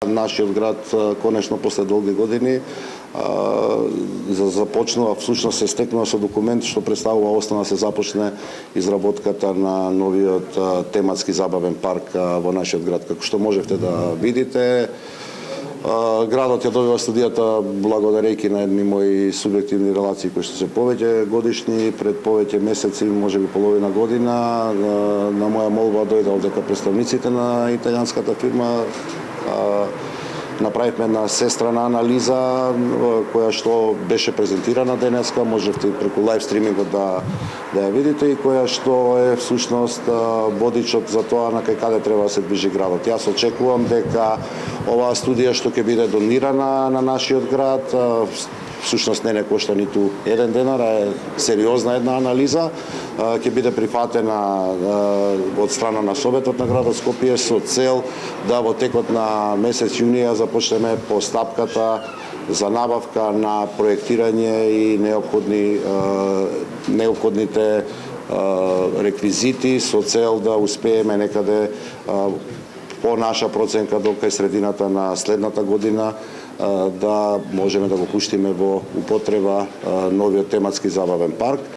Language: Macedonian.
Нашиот град конечно после долги години започнува, всушност се стекнува со документ што представува основа да се започне изработката на новиот тематски забавен парк во нашиот град. Како што можевте да видите, градот ја добива студијата благодарејќи на едни мои субјективни релации кои што се повеќе годишни, пред повеќе месеци, можеби половина година, на моја молба дојде дека представниците на италијанската фирма направивме една сестрана анализа која што беше презентирана денеска, можевте и преку лайв стримингот да ја видите и која што е всушност водичот за тоа на кај каде треба да се движи градот. Јас очекувам дека оваа студија што ќе биде донирана на нашиот град, всушност не кошта ниту 1 денар, е сериозна една анализа, ќе биде прифатена од страна на Советот на градот Скопје со цел да во текот на месец јуни ја започнеме постапката за набавка на проектирање и неопходните реквизити со цел да успееме некаде по наша проценка до кај средината на следната година да можеме да го пуштиме во употреба новиот тематски забавен парк.